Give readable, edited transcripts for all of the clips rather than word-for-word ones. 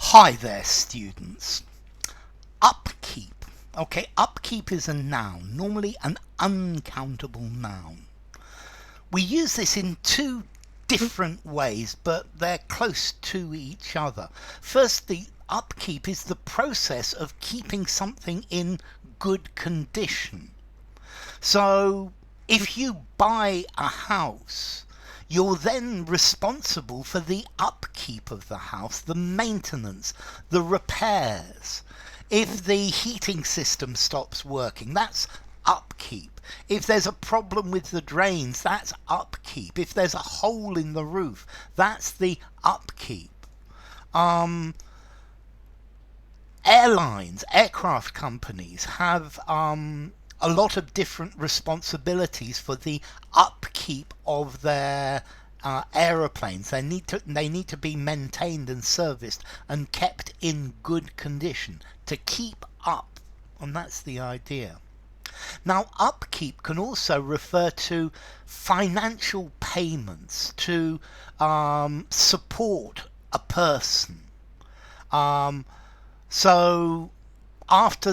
Hi there, students. Upkeep. Okay, upkeep is a noun, normally an uncountable noun. We use this in two different ways, but they're close to each other. Firstly, upkeep is the process of keeping something in good condition. So, if you buy a house, you're then responsible for the upkeep of the house, the maintenance, the repairs. If the heating system stops working, that's upkeep. If there's a problem with the drains, that's upkeep. If there's a hole in the roof, that's the upkeep. Aircraft companies have a lot of different responsibilities for the upkeep of their aeroplanes. They need to be maintained and serviced and kept in good condition to keep up, and that's the idea. Now, upkeep can also refer to financial payments to support a person. So after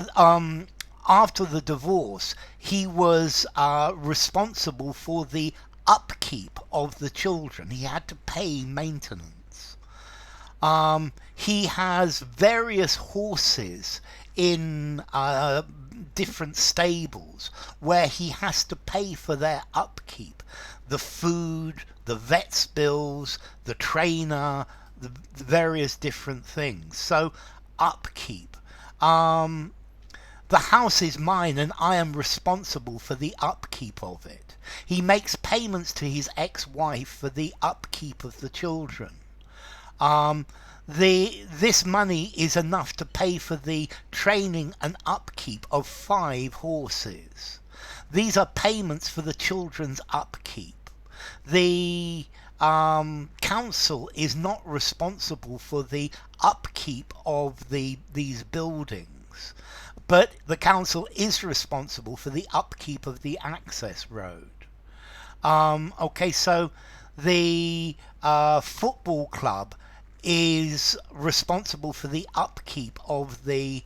the divorce, he was responsible for the upkeep of the children. He had to pay maintenance. He has various horses in different stables where he has to pay for their upkeep. The food, the vet's bills, the trainer, the various different things. So, upkeep. The house is mine and I am responsible for the upkeep of it. He makes payments to his ex-wife for the upkeep of the children. This money is enough to pay for the training and upkeep of 5 horses. These are payments for the children's upkeep. The council is not responsible for the upkeep of these buildings, but the council is responsible for the upkeep of the access road. So the football club is responsible for the upkeep of the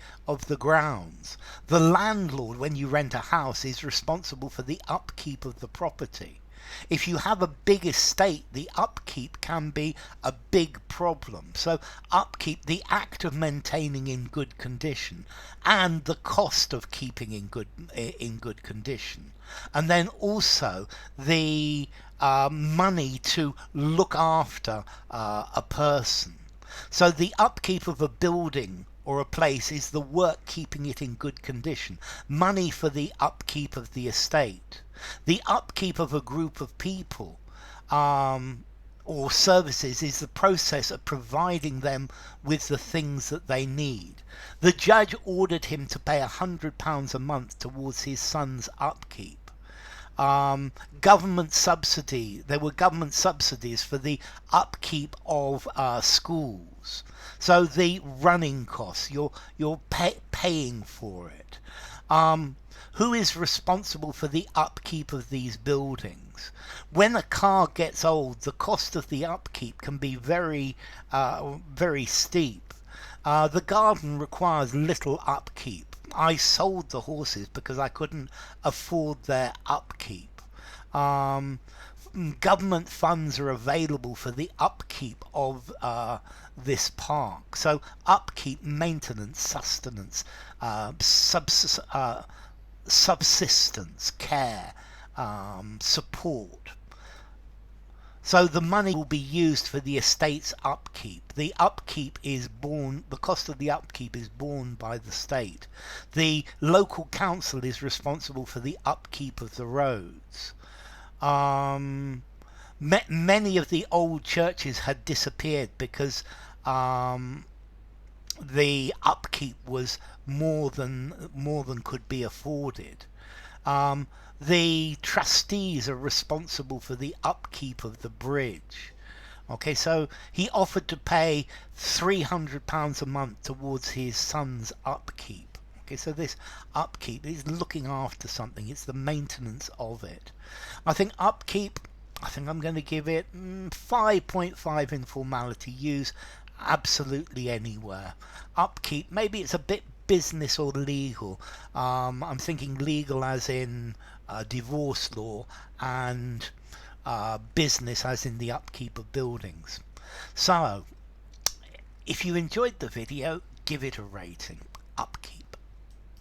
grounds. The landlord, when you rent a house, is responsible for the upkeep of the property. If you have a big estate, the upkeep can be a big problem. So upkeep, the act of maintaining in good condition, and the cost of keeping in good condition, and then also the money to look after a person. So the upkeep of a building or a place is the work keeping it in good condition. Money for the upkeep of the estate. The upkeep of a group of people or services is the process of providing them with the things that they need. The judge ordered him to pay £100 a month towards his son's upkeep. Government subsidy. There were government subsidies for the upkeep of schools. So the running costs, you're paying for it. Who is responsible for the upkeep of these buildings? When a car gets old, the cost of the upkeep can be very steep. The garden requires little upkeep. I sold the horses because I couldn't afford their upkeep. Government funds are available for the upkeep of this park. So upkeep, maintenance, sustenance, subsistence, care, support. So the money will be used for the estate's upkeep. The cost of the upkeep is borne by the state. The local council is responsible for the upkeep of the roads. Many of the old churches had disappeared because the upkeep was more than could be afforded. The trustees are responsible for the upkeep of the bridge. Okay, so he offered to pay £300 a month towards his son's upkeep. Okay, so this upkeep is looking after something. It's the maintenance of it. I think upkeep, I'm going to give it 5.5 in formality. Use absolutely anywhere. Upkeep, maybe it's a bit business or legal. I'm thinking legal as in divorce law, and business as in the upkeep of buildings. So, if you enjoyed the video, give it a rating.